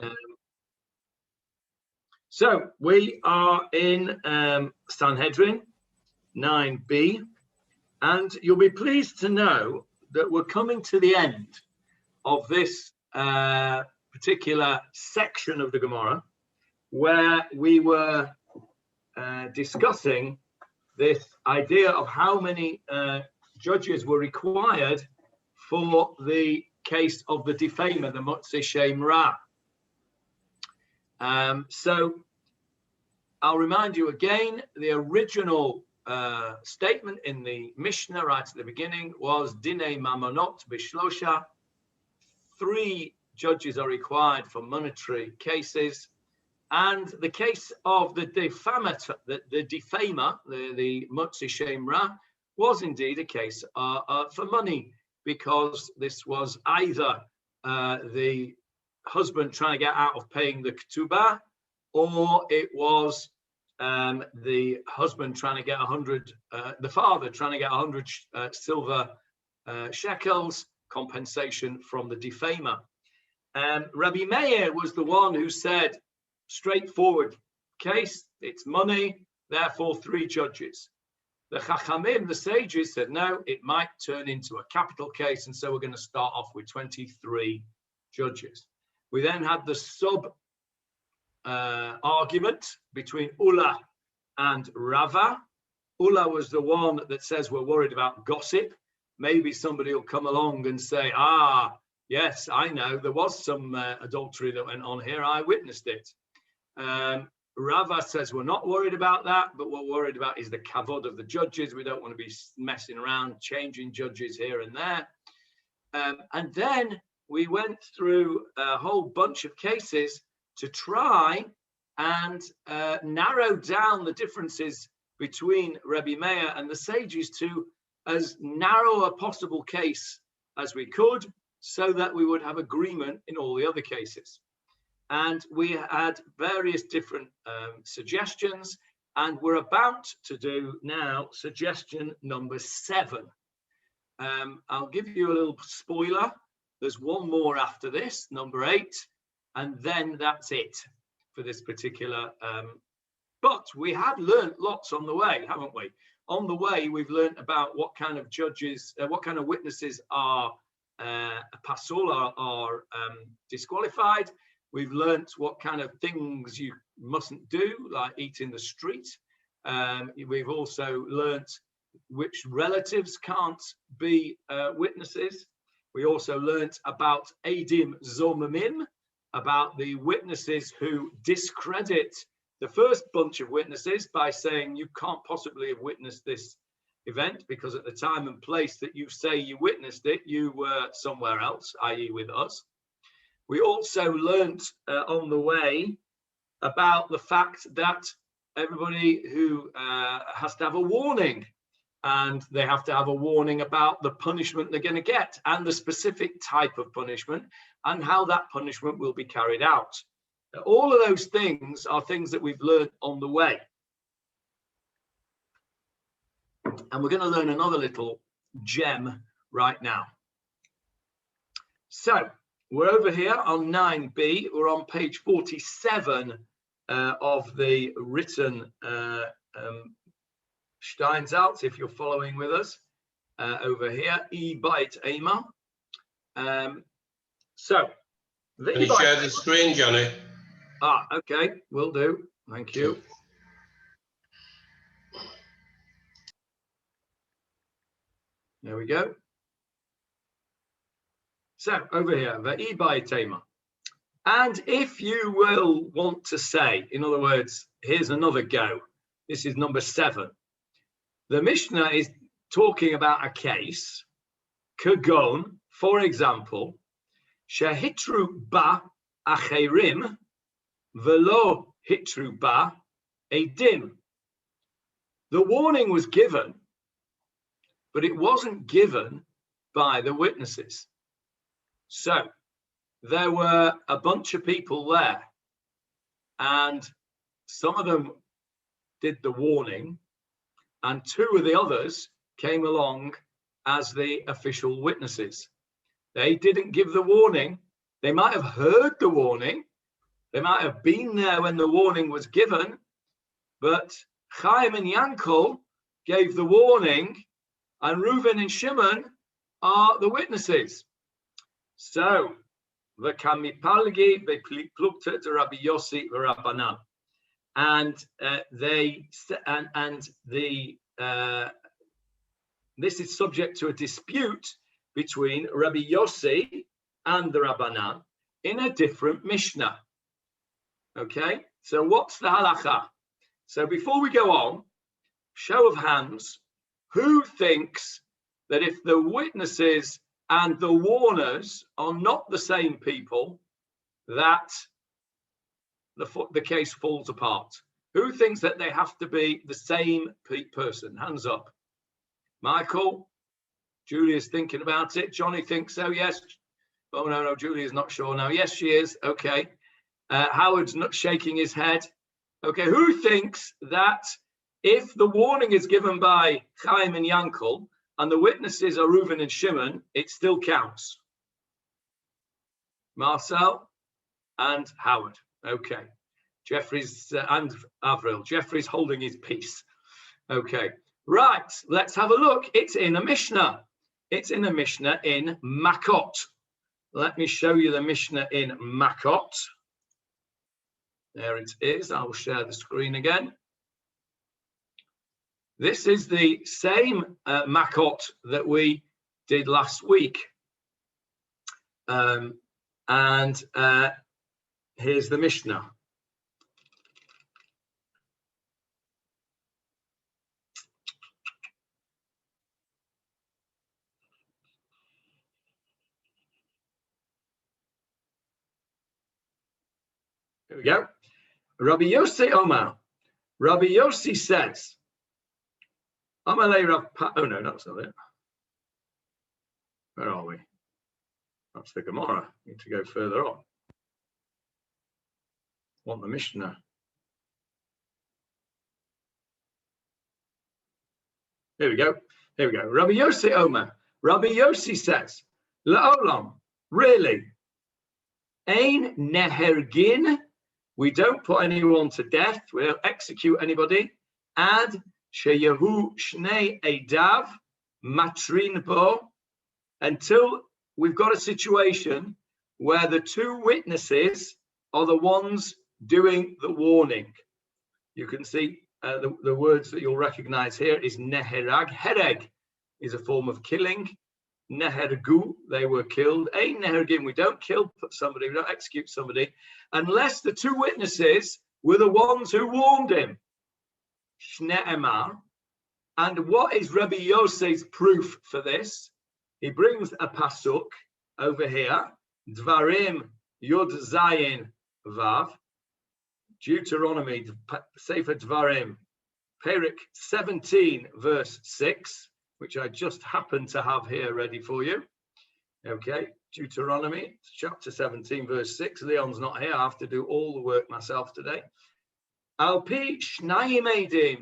Um, so we are in Sanhedrin 9b, and you'll be pleased to know that we're coming to the end of this particular section of the Gemarah, where we were discussing this idea of how many judges were required for the case of the defamer, the Motzi Gemarah. So I'll remind you again, the original statement in the Mishnah right at the beginning was Dinei Mamonot Bishlosha. 3 judges are required for monetary cases. And the case of the defamer, the Motzi Gemarah, was indeed a case for money, because this was either the husband trying to get out of paying the ketubah, or it was the husband trying to get 100, the father trying to get 100 silver shekels compensation from the defamer. Rabbi Meir was the one who said, straightforward case, it's money, therefore 3 judges. The Chachamim, the sages, said no, it might turn into a capital case, and so we're going to start off with 23 judges. We then had the sub argument between Ula and Rava. Ula was the one that says we're worried about gossip. Maybe somebody will come along and say, yes, I know, there was some adultery that went on here, I witnessed it. Rava says we're not worried about that, but what we're worried about is the kavod of the judges. We don't want to be messing around, changing judges here and there. And then we went through a whole bunch of cases to try and narrow down the differences between Rabbi Meir and the sages to as narrow a possible case as we could, so that we would have agreement in all the other cases. And we had various different suggestions, and we're about to do now suggestion number 7. I'll give you a little spoiler. There's one more after this, number 8, and then that's it for this particular. But we had learned lots on the way, haven't we? On the way, we've learned about what kind of judges, what kind of witnesses are pasul, are disqualified. We've learnt what kind of things you mustn't do, like eat in the street. We've also learnt which relatives can't be witnesses. We also learnt about Eidim Zomamim, about the witnesses who discredit the first bunch of witnesses by saying you can't possibly have witnessed this event because at the time and place that you say you witnessed it, you were somewhere else, i.e. with us. We also learnt on the way about the fact that everybody who has to have a warning, and they have to have a warning about the punishment they're going to get and the specific type of punishment and how that punishment will be carried out. All of those things are things that we've learned on the way. And we're going to learn another little gem right now. So we're over here on 9b. We're on page 47 of the written Steinsaltz, if you're following with us over here, E-Bite Ema. So, can you share the screen, Johnny? Okay, will do. Thank you. There we go. So over here, the E-Bite Ema. And if you will want to say, in other words, here's another go. This is number 7. The Mishnah is talking about a case, Kagon, for example, Shehitru ba acherim velo hitru ba edim. The warning was given, but it wasn't given by the witnesses. So there were a bunch of people there, and some of them did the warning, and 2 of the others came along as the official witnesses. They didn't give the warning. They might have heard the warning, They might have been there when the warning was given, but Chaim and Yankel gave the warning, and Reuven and Shimon are the witnesses. So, the Kamipalgi beplukta to Rabbi Yossi v'Rabbanan, and this is subject to a dispute between Rabbi Yossi and the Rabbanan in a different Mishnah. Okay, so what's the halacha? So before we go on, show of hands, who thinks that if the witnesses and the warners are not the same people, that the case falls apart? Who thinks that they have to be the same person? Hands up. Michael? Julia's thinking about it. Johnny thinks so, yes. Oh, no, Julia's not sure now. Yes, she is. Okay. Howard's not shaking his head. Okay, who thinks that if the warning is given by Chaim and Yankel and the witnesses are Reuven and Shimon, it still counts? Marcel and Howard. Okay. Jeffrey's and Avril. Jeffrey's holding his peace. Okay. Right, let's have a look. It's in a Mishnah. It's in a Mishnah in Makot. Let me show you the Mishnah in Makot. There it is. I'll share the screen again. This is the same Makot that we did last week. And here's the Mishnah. Here we go. Rabbi Yossi Omar. Rabbi Yossi says, Amalei Rav oh no, that's not it. Where are we? That's the Gemarah. Need to go further on. Want the Mishnah. Here we go. Here we go. Rabbi Yossi Omar. Rabbi Yossi says, La'olam, really, Ein nehergin, we don't put anyone to death, we don't execute anybody, ad sheyehu shnei edav matrin bo, until we've got a situation where the two witnesses are the ones doing the warning. You can see the words that you'll recognize here is neherag. Hereg is a form of killing. Nehergu, they were killed. Ein nehergin, we don't kill somebody, we don't execute somebody, unless the two witnesses were the ones who warned him. Shne'emar. And what is Rabbi Yossi's proof for this? He brings a pasuk over here, Dvarim Yud Zayin Vav, Deuteronomy, Sefer Dvarim, Perik 17, verse 6, which I just happen to have here ready for you. Okay, Deuteronomy, chapter 17, verse 6. Leon's not here. I have to do all the work myself today. Al-pi shnayim edim,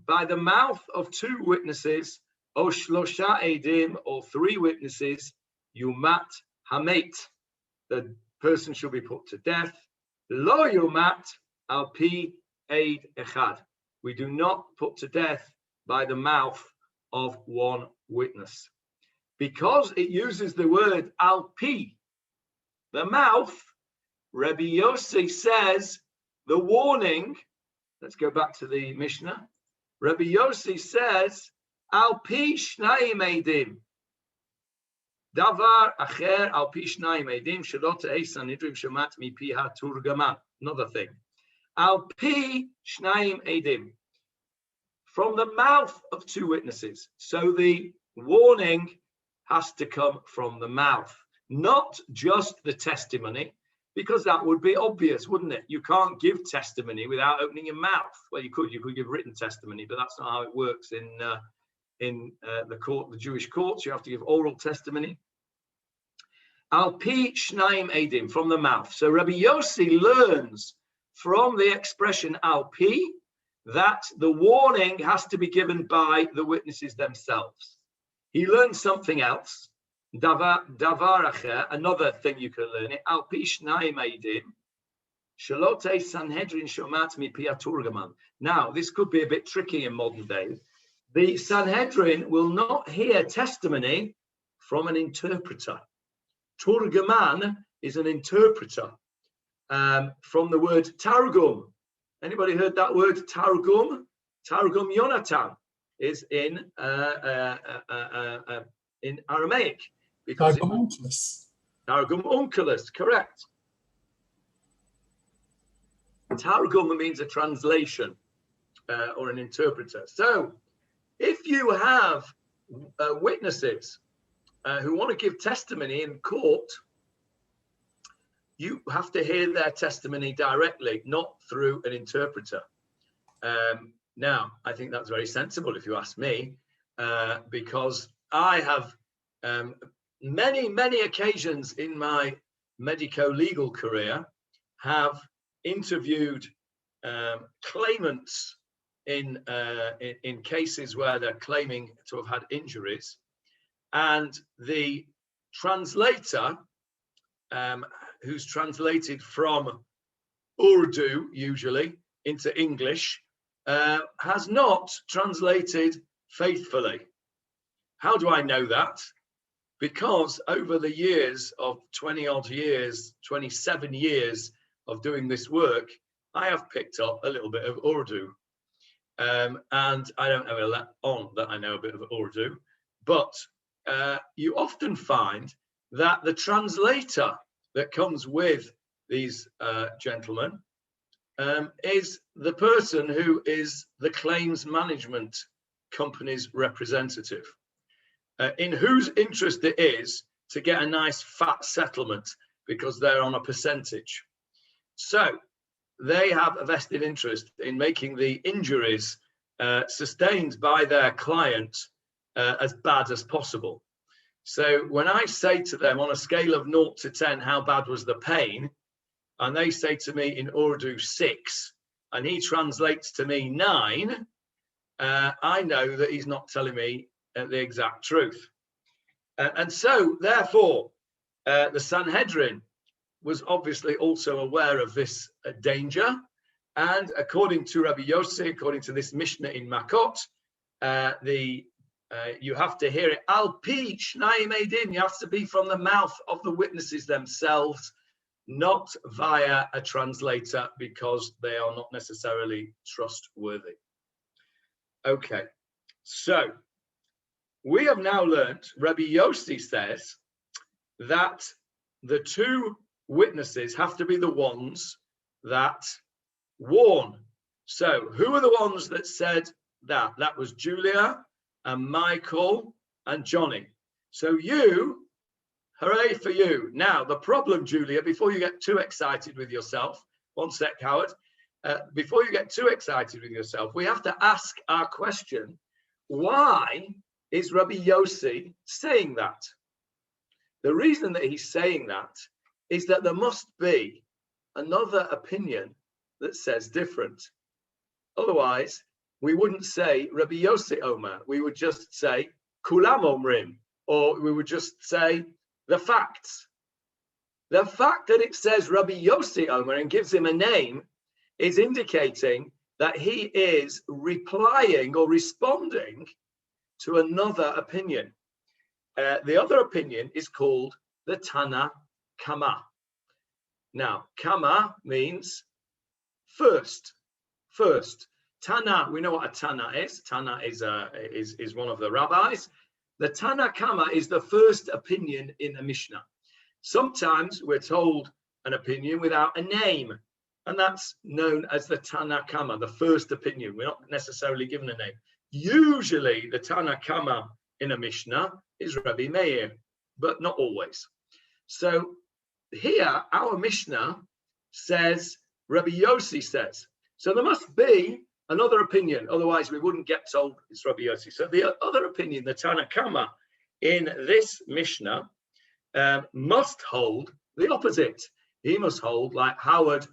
by the mouth of two witnesses, o shlosha edim, or three witnesses, yumat hamet, the person shall be put to death. Lo yumat al-pi eid echad. We do not put to death by the mouth of one witness. Because it uses the word al-pi, the mouth, Rabbi Yossi says the warning, let's go back to the Mishnah. Rabbi Yossi says, al-pi shnayim edim. Davar acher al-pi shnayim edim shelot Gemarah Sanhedrin shamat mipi ha-turgama. Another thing. Al-pi shnayim edim. From the mouth of two witnesses. So the warning has to come from the mouth, not just the testimony, because that would be obvious, wouldn't it? You can't give testimony without opening your mouth. Well, you could give written testimony, but that's not how it works in the court, the Jewish courts. You have to give oral testimony. Al-pi shnayim edim, from the mouth. So Rabbi Yossi learns from the expression al-pi that the warning has to be given by the witnesses themselves. He learns something else. Davar acher, another thing you can learn it. Al pi shnayim edim, Shalote Sanhedrin shomat mipi haturgaman. Now, this could be a bit tricky in modern days. The Sanhedrin will not hear testimony from an interpreter. Turgaman is an interpreter, from the word Targum. Anybody heard that word Targum? Targum Yonatan is in Aramaic. Targum Onkelos. Targum Onkelos, correct. Targum means a translation or an interpreter. So if you have witnesses who want to give testimony in court, you have to hear their testimony directly, not through an interpreter. Now, I think that's very sensible if you ask me, because I have many occasions in my medico-legal career have interviewed claimants in cases where they're claiming to have had injuries, and the translator, who's translated from Urdu usually into English, has not translated faithfully. How do I know that? Because over the years of 20-odd years, 27 years of doing this work, I have picked up a little bit of Urdu. And I don't ever let on that I know a bit of Urdu, but you often find that the translator that comes with these gentlemen is the person who is the claims management company's representative, in whose interest it is to get a nice fat settlement because they're on a percentage. So they have a vested interest in making the injuries sustained by their client as bad as possible. So when I say to them on a scale of 0 to 10, how bad was the pain? And they say to me in Urdu 6, and he translates to me 9, I know that he's not telling me the exact truth. And so therefore, the Sanhedrin was obviously also aware of this danger. And according to Rabbi Yossi, according to this Mishnah in Makot, you have to hear it al pi shnayim eidin. You have to be from the mouth of the witnesses themselves, not via a translator, because they are not necessarily trustworthy. Okay, so we have now learnt, Rabbi Yossi says that the two witnesses have to be the ones that warn. So who are the ones that said that? That was Julia and Michael and Johnny. So you, hooray for you. Now, the problem, Julia, before you get too excited with yourself, one sec, Howard, before you get too excited with yourself, we have to ask our question, why is Rabbi Yossi saying that? The reason that he's saying that is that there must be another opinion that says different. Otherwise, we wouldn't say Rabbi Yossi Omer. We would just say Kulam Omrim, or we would just say the facts. The fact that it says Rabbi Yossi Omer and gives him a name is indicating that he is replying or responding to another opinion. The other opinion is called the Tana Kama. Now, Kama means first. Tana, we know what a Tana is. Tana is one of the rabbis. The Tana Kama is the first opinion in a Mishnah. Sometimes we're told an opinion without a name, and that's known as the Tana Kama, the first opinion. We're not necessarily given a name. Usually the Tana Kama in a Mishnah is Rabbi Meir, but not always. So here, our Mishnah says, Rabbi Yossi says. So there must be another opinion, otherwise we wouldn't get told it's Rabbi Yossi. So the other opinion, the Tana Kama in this Mishnah, must hold the opposite. He must hold like Howard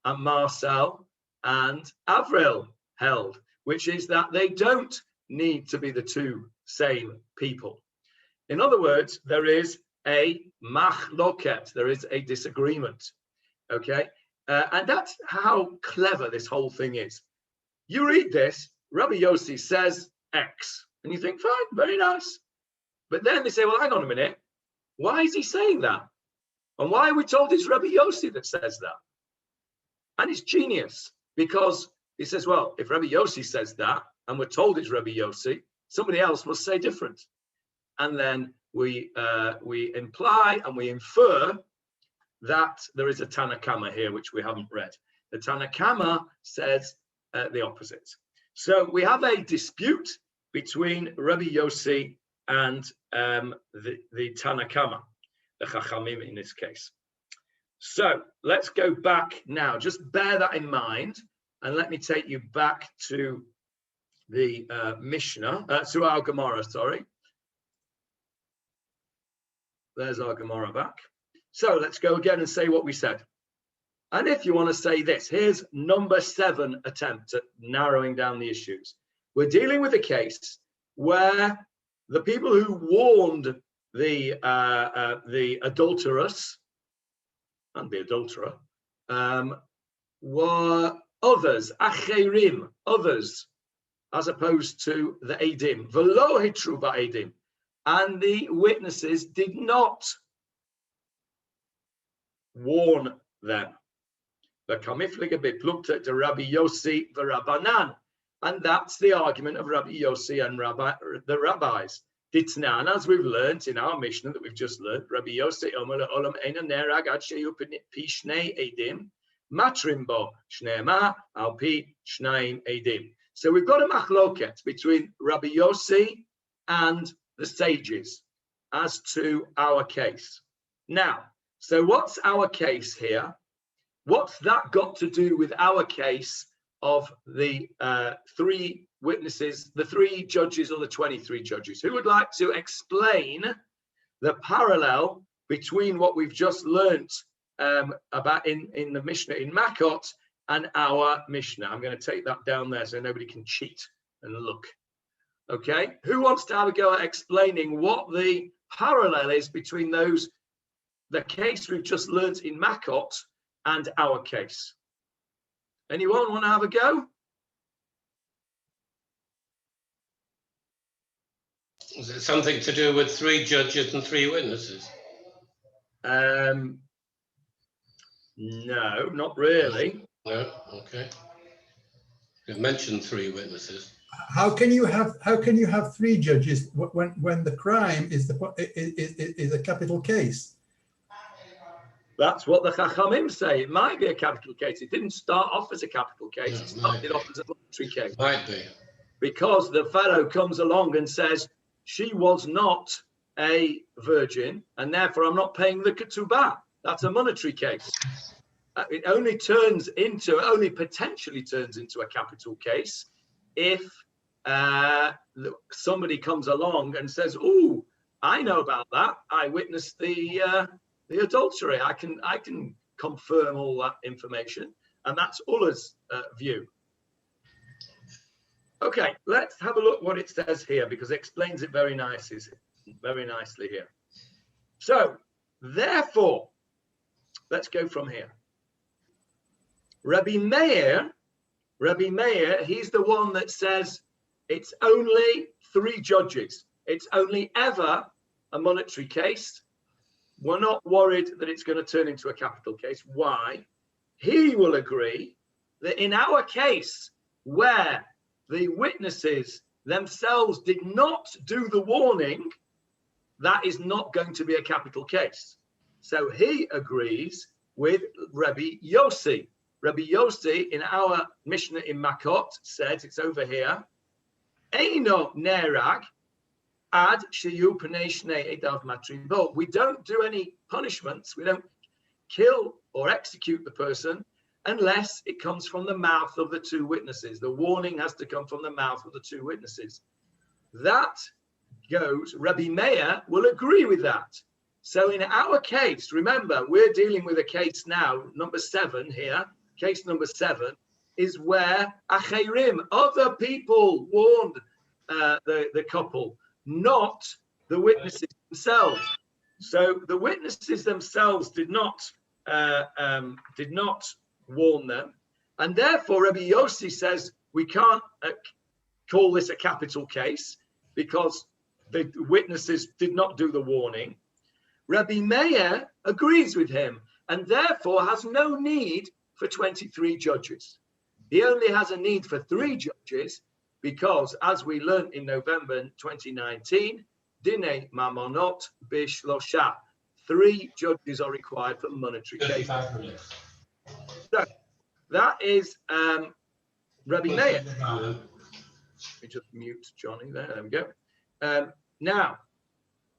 and Marcel and Avril held, which is that they don't need to be the two same people. In other words, there is a machloket, there is a disagreement. Okay, And that's how clever this whole thing is. You read this, Rabbi Yossi says X, and you think, fine, very nice. But then they say, well, hang on a minute. Why is he saying that? And why are we told it's Rabbi Yossi that says that? And it's genius, because he says, well, if Rabbi Yossi says that, and we're told it's Rabbi Yossi, somebody else must say different. And then we imply and we infer that there is a Tanakama here, which we haven't read. The Tanakama says the opposite. So we have a dispute between Rabbi Yossi and the Tanakama, the Chachamim in this case. So let's go back now. Just bear that in mind, and let me take you back to the Mishnah, to our Gemarah, sorry. There's our Gemarah back. So let's go again and say what we said. And if you want to say this, here's number 7 attempt at narrowing down the issues. We're dealing with a case where the people who warned the adulteress and the adulterer were others, acherim, others, as opposed to the edim, velo hitru ba'edim, and the witnesses did not warn them. The kamifliga beplukta to Rabbi Yossi v'Rabbanan, and that's the argument of Rabbi Yossi and the rabbis. Ditnan, as we've learned in our Mishnah that we've just learned, Rabbi Yossi Omer le'olam eina nerag ad sheyu pi shnei edim matrim bo shneima al pi shnaim edim. So we've got a machloket between Rabbi Yossi and the sages as to our case. Now, so what's our case here? What's that got to do with our case of the 3 witnesses, the 3 judges or the 23 judges? Who would like to explain the parallel between what we've just learnt about in the Mishnah in Makot and our Mishnah? I'm going to take that down there so nobody can cheat and look. Okay, who wants to have a go at explaining what the parallel is between the case we've just learnt in Makot and our case? Anyone want to have a go? Is it something to do with 3 judges and 3 witnesses? No, not really. No, okay. You've mentioned 3 witnesses. How can you have 3 judges when the crime is a capital case? That's what the Chachamim say. It might be a capital case. It didn't start off as a capital case. It started off as a monetary case. Might be. Because the fellow comes along and says, she was not a virgin, and therefore I'm not paying the ketubah. That's a monetary case. It only potentially turns into a capital case if somebody comes along and says, "Oh, I know about that. I witnessed the adultery. I can confirm all that information," and that's Ullah's view. Okay, let's have a look what it says here, because it explains it very nicely here. So, therefore, let's go from here. Rabbi Meir, he's the one that says it's only 3 judges. It's only ever a monetary case. We're not worried that it's going to turn into a capital case. Why? He will agree that in our case, where the witnesses themselves did not do the warning, that is not going to be a capital case. So he agrees with Rabbi Yossi. Rabbi Yossi in our Mishnah in Makot said, it's over here, Eino nerag ad sheyu pnei shnei edav matrim bo. We don't do any punishments. We don't kill or execute the person unless it comes from the mouth of the 2 witnesses. The warning has to come from the mouth of the 2 witnesses. That goes, Rabbi Meir will agree with that. So in our case, remember, we're dealing with a case now, number 7 here. Case number 7 is where acherim, other people warned the couple, not the witnesses themselves. So the witnesses themselves did not warn them. And therefore, Rabbi Yossi says we can't call this a capital case because the witnesses did not do the warning. Rabbi Meir agrees with him and therefore has no need for 23 judges. He only has a need for 3 judges because, as we learned in November 2019, Dinei Mamonot Bishlosha. 3 judges are required for monetary cases. So that is Rabbi Meir. Let me just mute Johnny there. There we go. Now,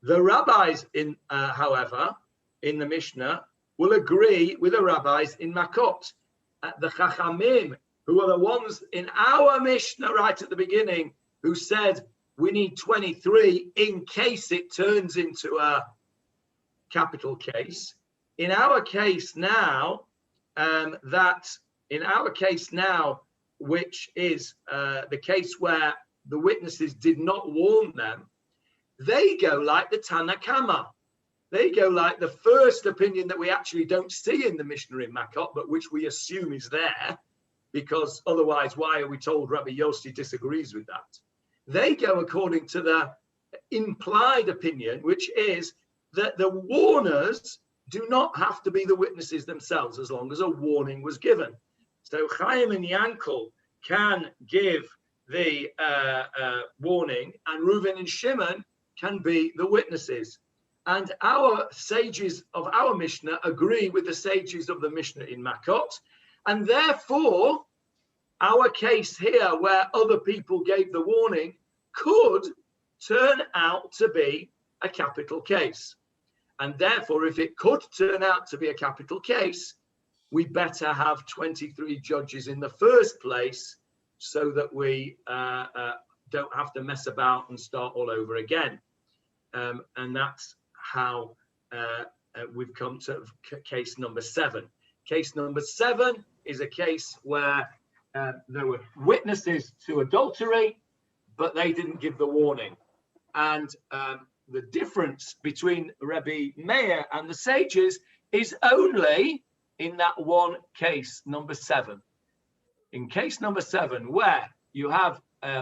the rabbis, however, in the Mishnah, will agree with the rabbis in Makot. The Chachamim, who are the ones in our Mishnah right at the beginning, who said we need 23 in case it turns into a capital case. In our case now, which is the case where the witnesses did not warn them, they go like the Tanakama. They go like the first opinion that we actually don't see in the Mishnah in Makot, but which we assume is there, because otherwise, why are we told Rabbi Yossi disagrees with that? They go according to the implied opinion, which is that the warners do not have to be the witnesses themselves as long as a warning was given. So Chaim and Yankel can give the warning, and Reuven and Shimon can be the witnesses. And our sages of our Mishnah agree with the sages of the Mishnah in Makot. And therefore, our case here, where other people gave the warning, could turn out to be a capital case. And therefore, if it could turn out to be a capital case, we better have 23 judges in the first place so that we don't have to mess about and start all over again. And that's how we've come to case number 7. Case number 7 is a case where there were witnesses to adultery, but they didn't give the warning. And the difference between Rabbi Meir and the sages is only in that one case, number 7. In case number 7, where you have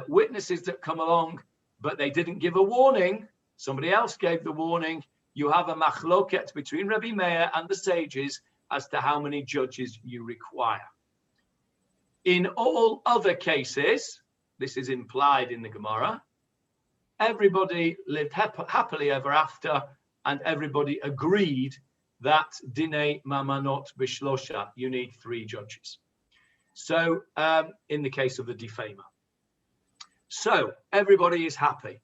witnesses that come along, but they didn't give a warning, somebody else gave the warning, you have a machloket between Rabbi Meir and the sages as to how many judges you require. In all other cases, this is implied in the Gemara, everybody lived happily ever after, and everybody agreed that Dinei Mamanot Bishlosha, you need 3 judges. So in the case of the defamer. So everybody is happy.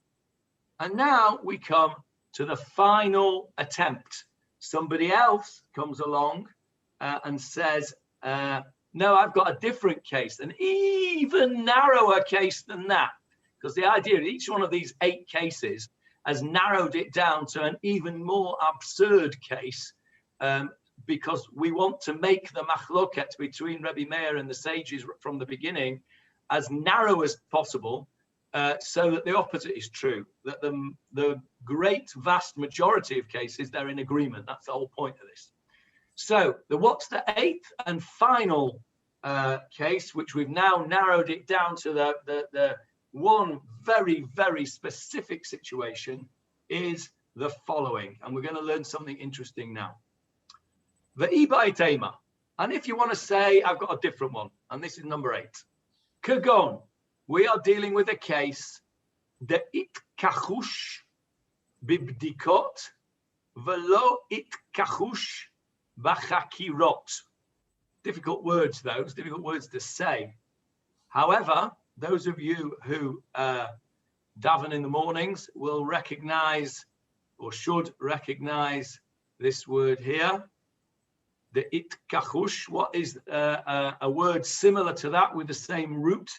And now we come to the final attempt. Somebody else comes along and says, no, I've got a different case, an even narrower case than that. Because the idea, each one of these 8 cases has narrowed it down to an even more absurd case, because we want to make the machloket between Rabbi Meir and the sages from the beginning as narrow as possible, so that the opposite is true, that the great vast majority of cases, they're in agreement. That's the whole point of this. So what's the 8th and final case, which we've now narrowed it down to the one very, very specific situation, is the following. And we're going to learn something interesting now. The Ibaitema. And if you want to say, I've got a different one, and this is number 8. Kagon. We are dealing with a case, the itkachush bibdikot velo itkachush bachakirot. Difficult words, those, difficult words to say. However, those of you who daven in the mornings will recognize, or should recognize, this word here, the itkachush. What is a word similar to that with the same root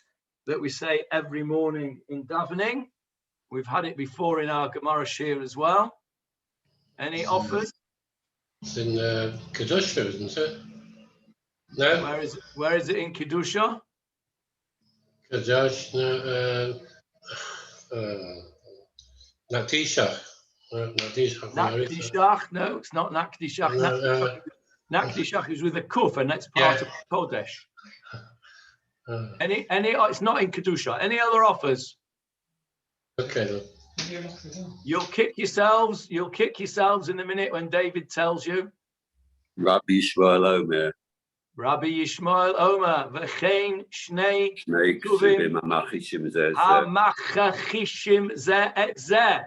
that we say every morning in davening? We've had it before in our Gemarah Shir as well. Any offers? It's in Kedusha, isn't it? No? Where is it in Kedusha? Kedush, no, Naktishach. Naktishach? No, it's not Naktishach. Nakdishach is with a kuf, and that's part of Kodesh. Any? It's not in Kedusha. Any other offers? Okay then. You'll kick yourselves in a minute when David tells you. Rabbi Yishmael Omer. Rabbi Yishmael Omer, v'chein shnei Shnei ksuvim hamachishim zeh zeh. hamachachishim zeh et zeh.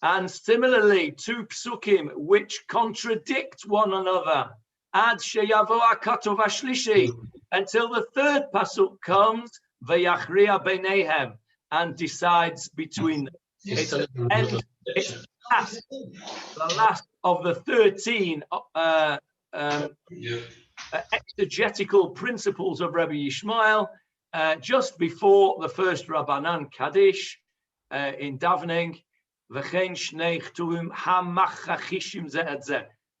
And similarly, two psukim which contradict one another. Ad sheyavo hakatov hashlishi, until the third pasuk comes, v'yachria beinehem, and decides between them. It's the last of the 13 exegetical principles of Rabbi Yishmael, just before the first Rabbanan Kaddish in davening.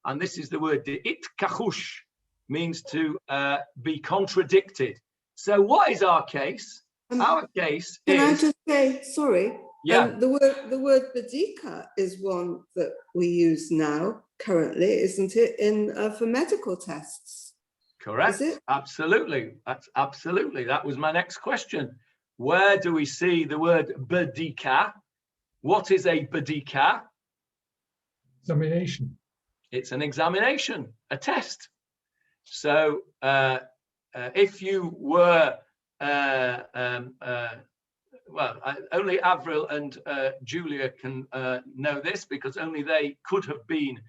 And this is the word it kachush, means to be contradicted. So what is our case? Our case Can is... I just say, sorry, yeah. The word badika is one that we use now, currently, isn't it, for medical tests? Correct. Is it? Absolutely. That's absolutely. That was my next question. Where do we see the word badika? What is a badika? Examination. It's an examination, a test. So if you were only Avril and Julia can know this, because only they could have been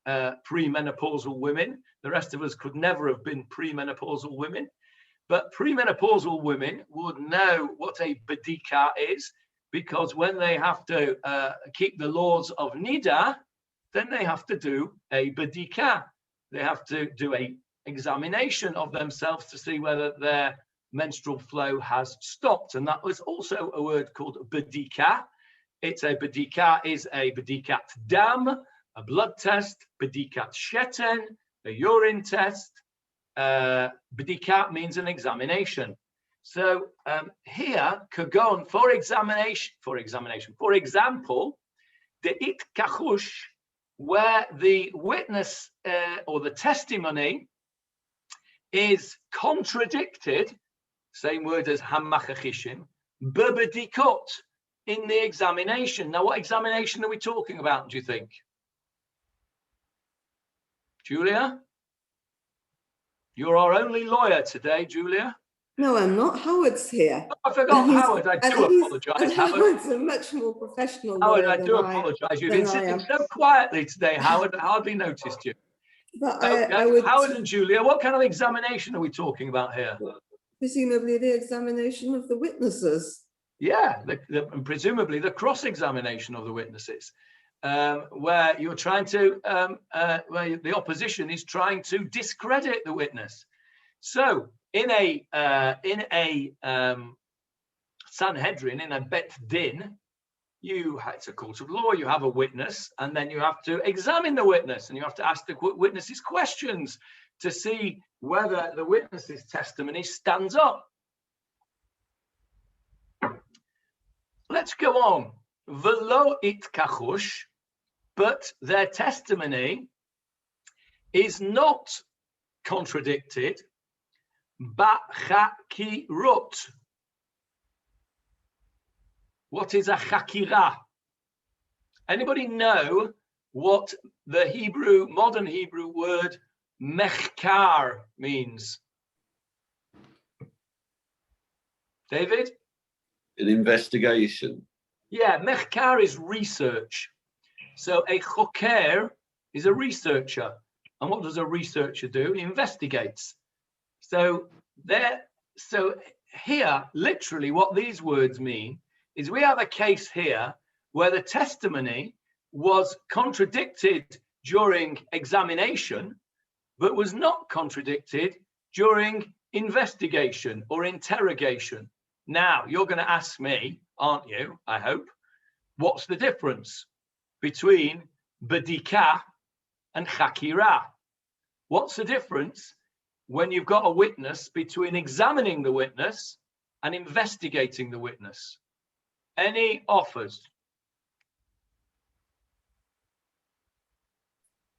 premenopausal women. The rest of us could never have been premenopausal women. But premenopausal women would know what a badika is, because when they have to keep the laws of Nida, then they have to do a badika. They have to do a examination of themselves to see whether their menstrual flow has stopped, and that was also a word called badika. It's a badika is a badikat dam, a blood test, badikat sheten, a urine test. Badika means an examination. So here, kagon for example, the it kachush, where the witness or the testimony is contradicted. Same word as hamachachishim, b'badikot, in the examination. Now, what examination are we talking about, do you think? Julia? You're our only lawyer today, Julia. No, I'm not. Howard's here. Oh, I forgot Howard. I do apologise, Howard. Howard's a much more professional Howard, lawyer I do apologise. You've been sitting so quietly today, Howard. I hardly noticed you. But Okay. I would... Howard and Julia, what kind of examination are we talking about here? Presumably the examination of the witnesses. Yeah, and presumably the cross-examination of the witnesses, where you're trying to, where the opposition is trying to discredit the witness. So in a Sanhedrin, in a Bet Din, it's a court of law, you have a witness, and then you have to examine the witness, and you have to ask the witnesses questions to see whether the witness's testimony stands up. Let's go on. Velo it kachush, but their testimony is not contradicted. Ba'chakirut. What is a chakira? Anybody know what the modern Hebrew word mechkar means? David? An investigation. Yeah, mechkar is research. So a choker is a researcher. And what does a researcher do? He investigates. So here, literally what these words mean is we have a case here where the testimony was contradicted during examination, but was not contradicted during investigation or interrogation. Now, you're going to ask me, aren't you, I hope, what's the difference between badika and chakira? What's the difference when you've got a witness between examining the witness and investigating the witness? Any offers?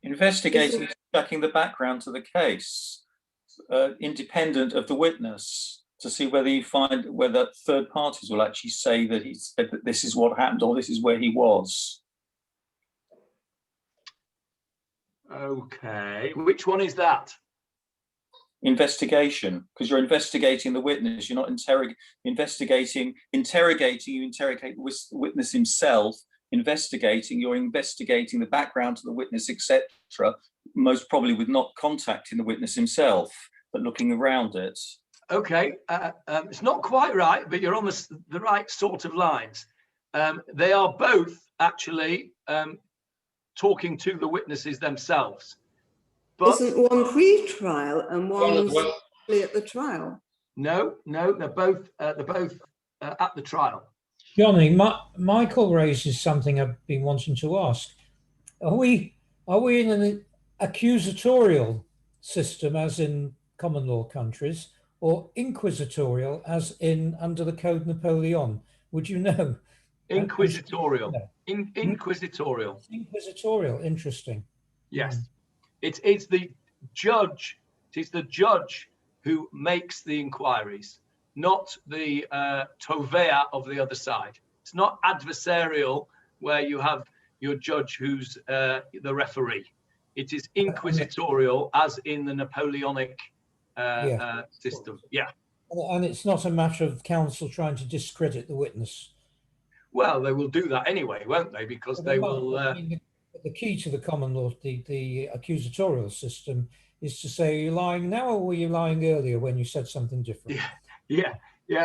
Investigating checking the background to the case, independent of the witness, to see whether you find whether third parties will actually say that he said that this is what happened or this is where he was. Okay, which one is that? Investigation, because you're investigating the witness. You're not investigating. Interrogating, you interrogate the witness himself. Investigating, you're investigating the background to the witness, etc. Most probably with not contacting the witness himself, but looking around it. Okay, it's not quite right, but you're on the right sort of lines. They are both actually talking to the witnesses themselves. But isn't one pre-trial and one's Well, at the trial? no, they're both at the trial. Johnny, Michael raises something I've been wanting to ask. Are we in an accusatorial system, as in common law countries, or inquisitorial, as in under the Code Napoleon? Would you know? Inquisitorial. Inquisitorial. Inquisitorial. Interesting. Yes, it's the judge. It is the judge who makes the inquiries, not the tovea of the other side. It's not adversarial where you have your judge who's the referee. It is inquisitorial, as in the Napoleonic system. Yeah. And it's not a matter of counsel trying to discredit the witness. Well, they will do that anyway, won't they? Because they will. The key to the common law, the accusatorial system, is to say, are you lying now or were you lying earlier when you said something different? Yeah.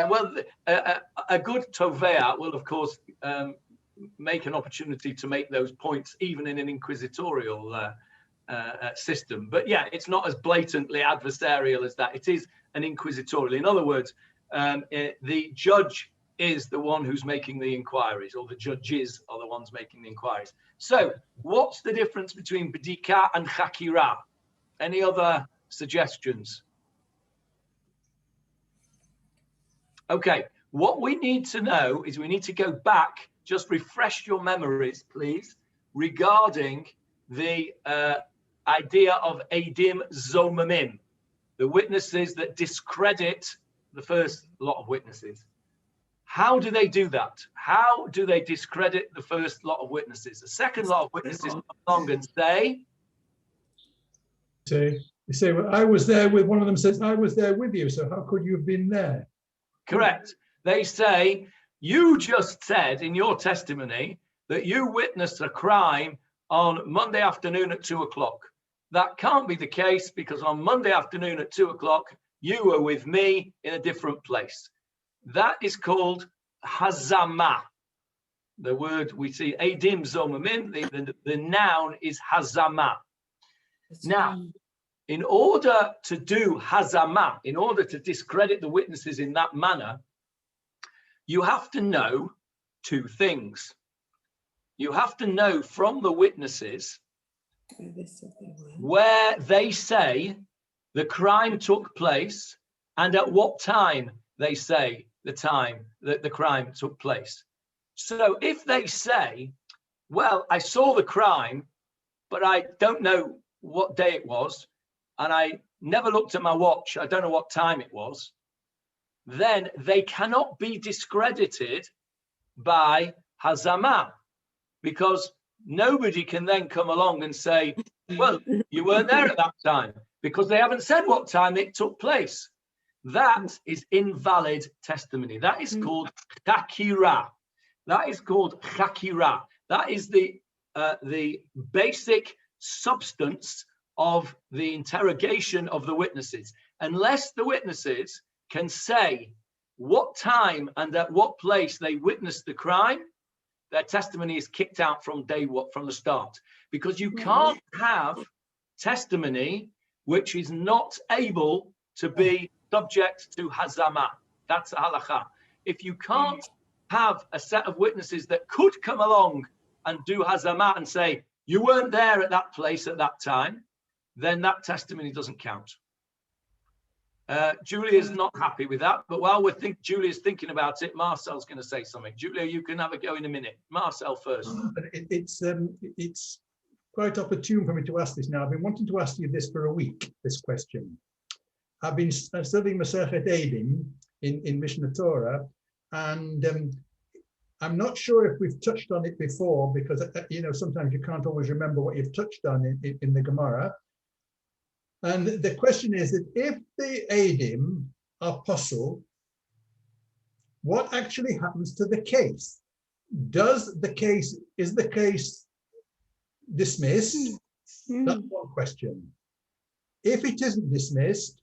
Well, a good tovea will, of course, make an opportunity to make those points, even in an inquisitorial system. But yeah, it's not as blatantly adversarial as that. It is an inquisitorial. In other words, the judge is the one who's making the inquiries, or the judges are the ones making the inquiries. So what's the difference between bdika and chakira? Any other suggestions? Okay, what we need to know is we need to go back, just refresh your memories, please, regarding the idea of edim zomamim, the witnesses that discredit the first lot of witnesses. How do they do that? How do they discredit the first lot of witnesses? The second lot of witnesses come along and say, they say, well, I was there with, one of them says, I was there with you, so how could you have been there? correct. They say, you just said in your testimony that you witnessed a crime on Monday afternoon at 2 o'clock. That can't be the case, because on Monday afternoon at 2 o'clock, you were with me in a different place. That is called hazama. The word we see, edim zomamim, the noun is hazama. Now, in order to do hazama, in order to discredit the witnesses in that manner, you have to know two things. You have to know from the witnesses where they say the crime took place and at what time they say the time that the crime took place. So if they say, well, I saw the crime, but I don't know what day it was, and I never looked at my watch, I don't know what time it was, then they cannot be discredited by hazama, because nobody can then come along and say, well, you weren't there at that time, because they haven't said what time it took place. That is invalid testimony. That is called chakira. That is called chakira. That is the basic substance of the interrogation of the witnesses. Unless the witnesses can say what time and at what place they witnessed the crime, their testimony is kicked out from from the start. Because you can't have testimony which is not able to be subject to hazama. That's a halakha. If you can't have a set of witnesses that could come along and do hazama and say, you weren't there at that place at that time, then that testimony doesn't count. Julia's not happy with that, but while Julia's thinking about it, Marcel's going to say something. Julia, you can have a go in a minute. Marcel first. It's quite opportune for me to ask this now. I've been wanting to ask you this for a week, this question. I've been studying Masechet Eidim in Mishnah Torah, and I'm not sure if we've touched on it before, because sometimes you can't always remember what you've touched on in the Gemarah. And the question is that if the Eidim are possul, what actually happens to the case? Is the case dismissed? That's one question. If it isn't dismissed,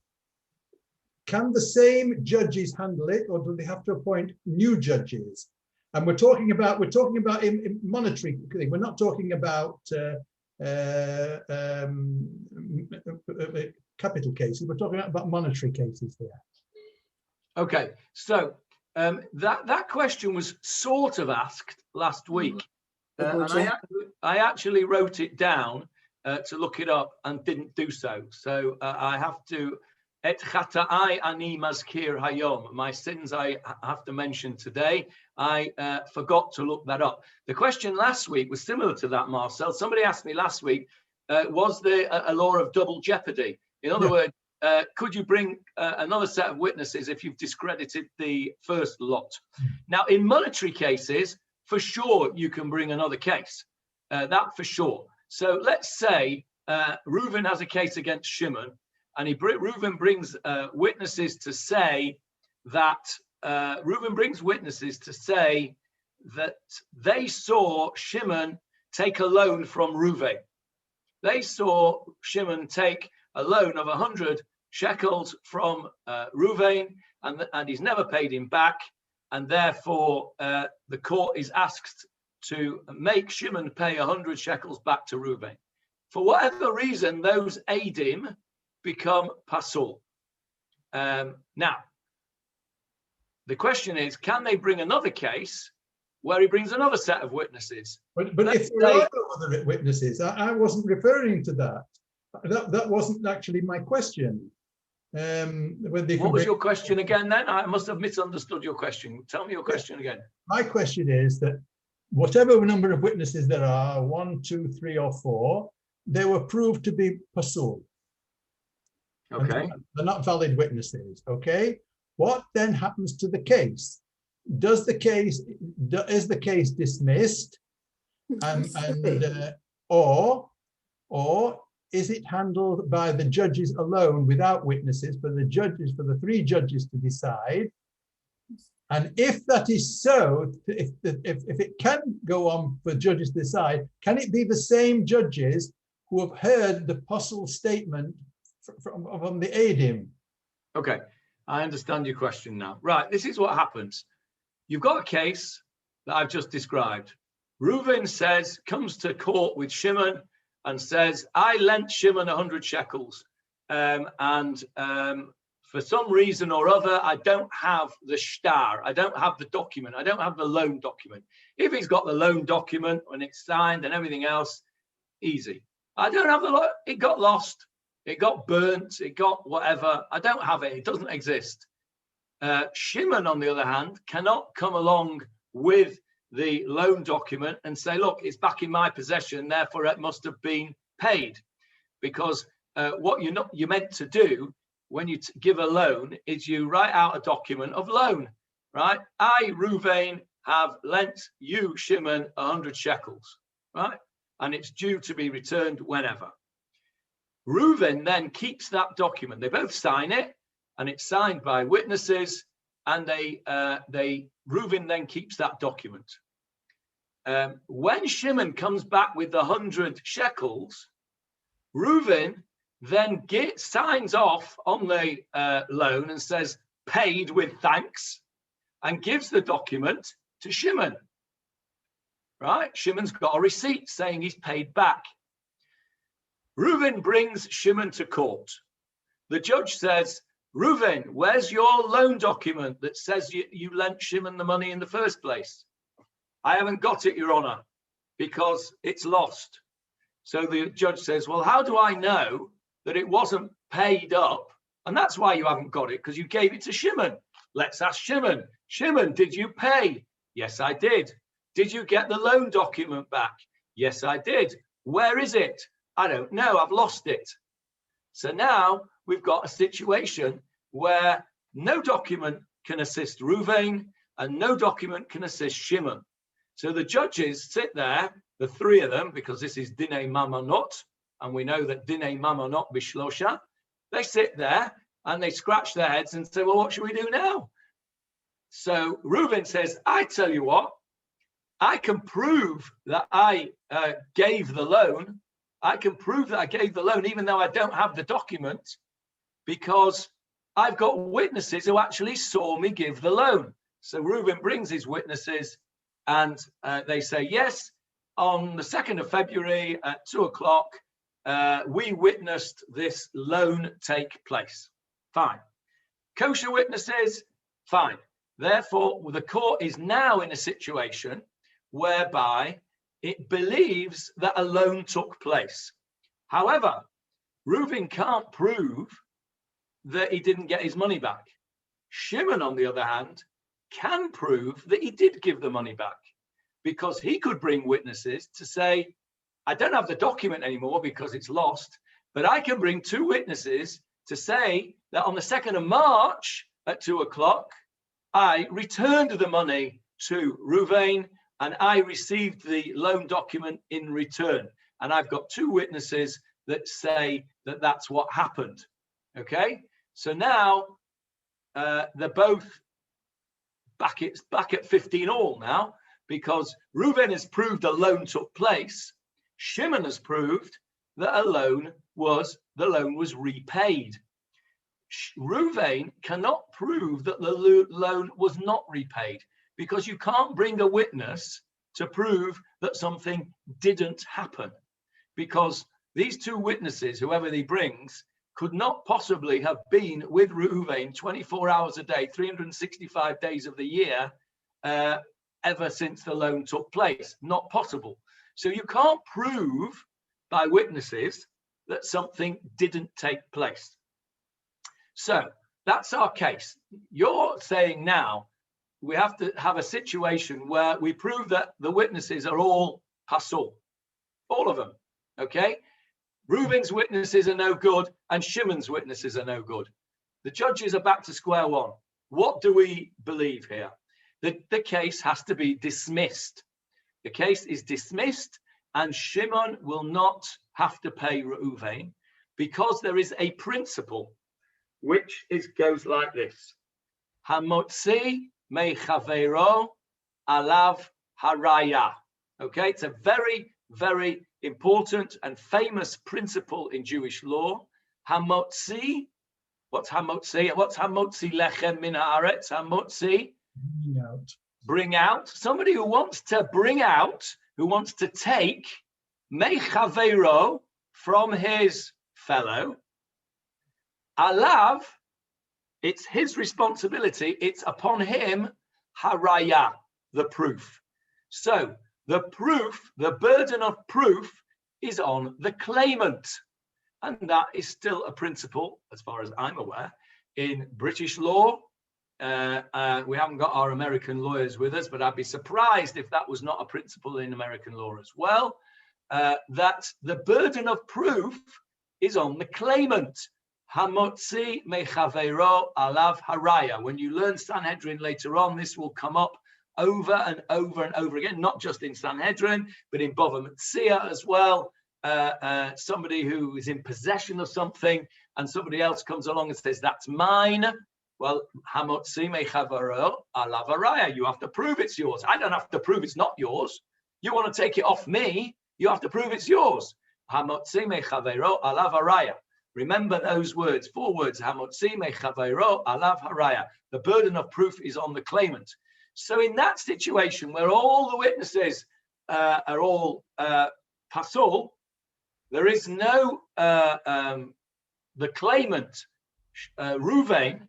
can the same judges handle it, or do they have to appoint new judges? And we're talking about in monetary thing. We're not talking about capital cases. We're talking about monetary cases here. Okay, so that question was sort of asked last week, and I actually wrote it down to look it up and didn't do so. So I have to. Et chata'ai ani mazkir hayom. My sins I have to mention today. I forgot to look that up. The question last week was similar to that, Marcel. Somebody asked me last week, was there a law of double jeopardy? In other words, could you bring another set of witnesses if you've discredited the first lot? Now, in monetary cases, for sure, you can bring another case. That for sure. So let's say Reuven has a case against Shimon, and Reuven brings witnesses to say that they saw Shimon take a loan from Reuven. They saw Shimon take a loan of 100 shekels from Reuven, and he's never paid him back, and therefore the court is asked to make Shimon pay 100 shekels back to Reuven. For whatever reason, those eidim become pasul. Now, the question is, can they bring another case where he brings another set of witnesses? But if there are no other witnesses, I wasn't referring to that. That wasn't actually my question. What was your question again then? I must have misunderstood your question. Tell me your question again. My question is that whatever number of witnesses there are, 1, 2, 3, or 4, they were proved to be pasul. Okay. They're not valid witnesses. Okay. What then happens to the case? Is the case dismissed, or is it handled by the judges alone without witnesses for the 3 judges to decide? And if that is so, if it can go on for judges to decide, can it be the same judges who have heard the pasul statement from the eidim? Okay, I understand your question now. Right, this is what happens. You've got a case that I've just described. Reuven comes to court with Shimon and says, I lent Shimon 100 shekels. For some reason or other, I don't have the shtar. I don't have the document. I don't have the loan document. If he's got the loan document and it's signed and everything else, easy. I don't have the loan. It got lost. It got burnt. It got whatever. I don't have it. It doesn't exist. Shimon, on the other hand, cannot come along with the loan document and say, look, it's back in my possession, therefore it must have been paid. Because what you're meant to do when you give a loan is you write out a document of loan, right? I, Reuven, have lent you, Shimon, 100 shekels, right? And it's due to be returned whenever. Reuven then keeps that document. They both sign it, and it's signed by witnesses, and Reuven then keeps that document. When Shimon comes back with the 100 shekels, Reuven then signs off on the loan and says, paid with thanks, and gives the document to Shimon. Right? Shimon's got a receipt saying he's paid back. Reuven brings Shimon to court. The judge says, Reuven, where's your loan document that says you lent Shimon the money in the first place? I haven't got it, Your Honor, because it's lost. So the judge says, well, how do I know that it wasn't paid up? And that's why you haven't got it, because you gave it to Shimon. Let's ask Shimon. Shimon, did you pay? Yes, I did. Did you get the loan document back? Yes, I did. Where is it? I don't know, I've lost it. So now we've got a situation where no document can assist Reuven and no document can assist Shimon. So the judges sit there, the three of them, because this is Dinei Mamonot, and we know that Dinei Mamonot Bishlosha, they sit there and they scratch their heads and say, well, what should we do now? So Reuven says, I tell you what, I can prove that I gave the loan. I can prove that I gave the loan, even though I don't have the document, because I've got witnesses who actually saw me give the loan. So Reuven brings his witnesses and they say, yes, on the 2nd of February at 2 o'clock, we witnessed this loan take place. Fine. Kosher witnesses, fine. Therefore, the court is now in a situation whereby it believes that a loan took place. However, Reuven can't prove that he didn't get his money back. Shimon, on the other hand, can prove that he did give the money back, because he could bring witnesses to say, I don't have the document anymore because it's lost, but I can bring 2 witnesses to say that on the 2nd of March at 2 o'clock, I returned the money to Reuven and I received the loan document in return. And I've got 2 witnesses that say that that's what happened. Okay, so now they're both back at 15 all now, because Reuven has proved a loan took place. Shimon has proved that the loan was repaid. Reuven cannot prove that the loan was not repaid, because you can't bring a witness to prove that something didn't happen, because these 2 witnesses, whoever he brings, could not possibly have been with Reuven 24 hours a day, 365 days of the year, ever since the loan took place. Not possible. So you can't prove by witnesses that something didn't take place. So that's our case. You're saying now we have to have a situation where we prove that the witnesses are all pasul, all of them, okay? Reuven's witnesses are no good and Shimon's witnesses are no good. The judges are back to square one. What do we believe here? The case has to be dismissed. The case is dismissed and Shimon will not have to pay Reuven, because there is a principle which goes like this. Hamotzi mechavero alav haraya. Okay, it's a very, very important and famous principle in Jewish law. Hamotzi, what's hamotzi? What's hamotzi lechem min haaretz? Hamotzi, bring out. Somebody who wants to bring out, who wants to take mechavero from his fellow. Alav, it's his responsibility. It's upon him. Haraya, the proof. So the proof, the burden of proof is on the claimant. And that is still a principle, as far as I'm aware, in British law. We haven't got our American lawyers with us, but I'd be surprised if that was not a principle in American law as well, that the burden of proof is on the claimant. Hamotzi mechavero alav haraya. When you learn Sanhedrin later on, this will come up over and over and over again, not just in Sanhedrin, but in Bava Metzia as well. Somebody who is in possession of something and somebody else comes along and says, that's mine. Well, hamotzi mechavero alav haraya. You have to prove it's yours. I don't have to prove it's not yours. You want to take it off me, you have to prove it's yours. Hamotzi mechavero alav haraya. Remember those words, 4 words, hamotzi mechavero alav haraya. The burden of proof is on the claimant. So in that situation where all the witnesses are all pasul, there is no, the claimant, Reuven,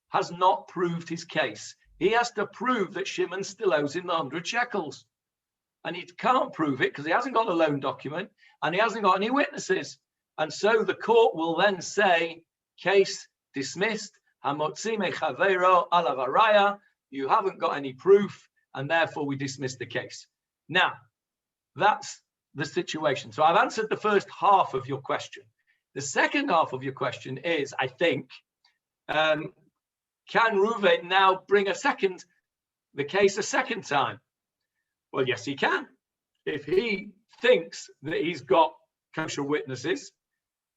has not proved his case. He has to prove that Shimon still owes him the 100 shekels. And he can't prove it because he hasn't got a loan document and he hasn't got any witnesses. And so the court will then say, case dismissed, hamotzi mechavero alav haraya. You haven't got any proof, and therefore we dismiss the case. Now, that's the situation. So I've answered the first half of your question. The second half of your question is, I think, can Reuven now bring the case a second time? Well, yes, he can. If he thinks that he's got kosher witnesses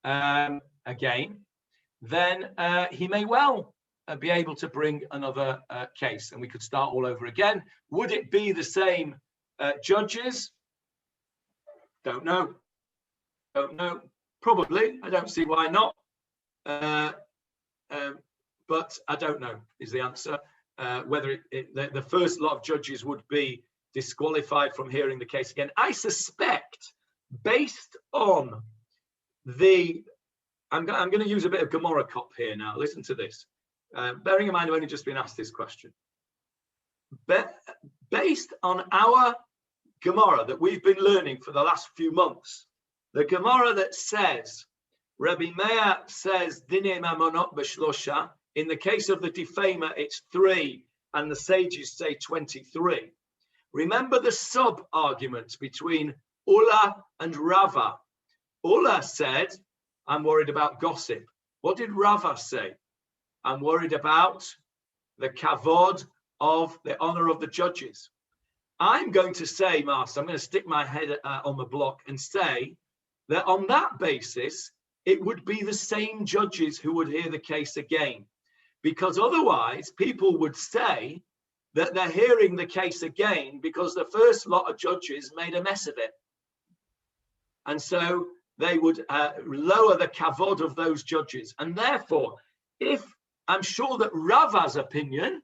again, then he may well be able to bring another case, and we could start all over again. Would it be the same judges? Don't know. Probably. I don't see why not. But I don't know is the answer. Whether the first lot of judges would be disqualified from hearing the case again. I suspect, based on I'm going to use a bit of Gemarah cop here now. Listen to this. Bearing in mind, I've only just been asked this question. Based on our Gemarah that we've been learning for the last few months, the Gemarah that says, Rabbi Meir says, Dine mamonot b'shlosha, in the case of the defamer, it's 3, and the sages say 23. Remember the sub-argument between Ula and Rava. Ula said, I'm worried about gossip. What did Rava say? I'm worried about the kavod of the honor of the judges. I'm going to say, Master, I'm going to stick my head on the block and say that on that basis, it would be the same judges who would hear the case again. Because otherwise, people would say that they're hearing the case again because the first lot of judges made a mess of it. And so they would lower the kavod of those judges. And therefore, I'm sure that Rava's opinion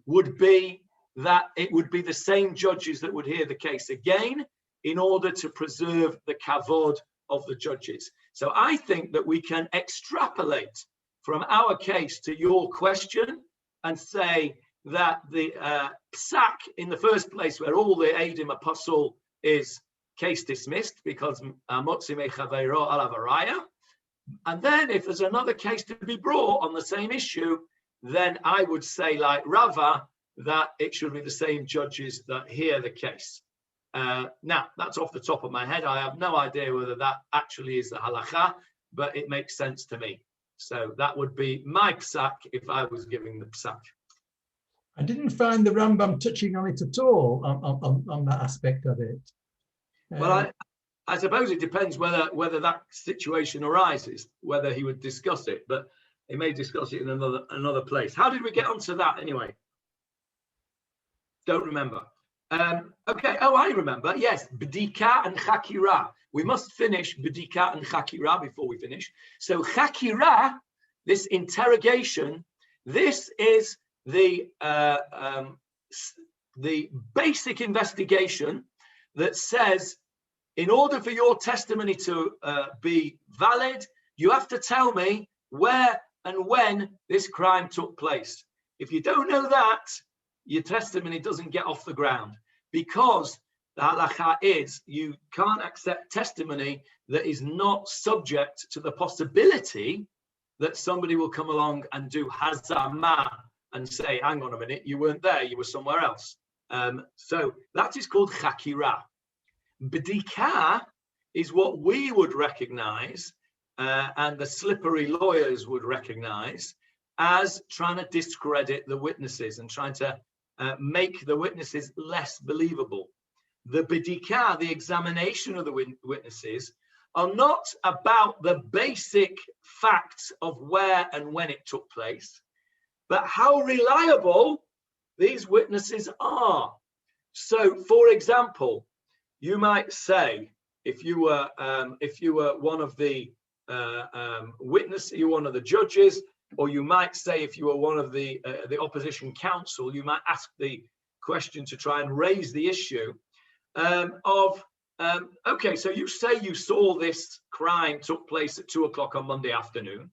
would be that it would be the same judges that would hear the case again in order to preserve the kavod of the judges. So I think that we can extrapolate from our case to your question and say that the psak in the first place, where all the Eidim apostle is case dismissed because motzi mechaveiro alav araya, and then if there's another case to be brought on the same issue, then I would say, like Rava, that it should be the same judges that hear the case. Now, that's off the top of my head. I have no idea whether that actually is the halacha, but it makes sense to me. So that would be my psak if I was giving the psak. I didn't find the Rambam touching on it at all on that aspect of it. Well, I suppose it depends whether that situation arises, whether he would discuss it, but he may discuss it in another place. How did we get onto that anyway? Don't remember. Okay. Oh, I remember. Yes, B'dika and Chakira. We must finish B'dika and Chakira before we finish. So Chakira, this interrogation, this is the basic investigation that says, in order for your testimony to be valid, you have to tell me where and when this crime took place. If you don't know that, your testimony doesn't get off the ground, because the halacha is you can't accept testimony that is not subject to the possibility that somebody will come along and do hazama and say, hang on a minute, you weren't there, you were somewhere else. So that is called chakira. B'dika is what we would recognize and the slippery lawyers would recognize as trying to discredit the witnesses and trying to make the witnesses less believable. The b'dika, the examination of the witnesses, are not about the basic facts of where and when it took place, but how reliable these witnesses are. So, for example, you might say, if you were one of the witnesses, you were one of the judges, or you might say if you were one of the opposition counsel, you might ask the question to try and raise the issue of, okay, so you say you saw this crime took place at 2:00 on Monday afternoon.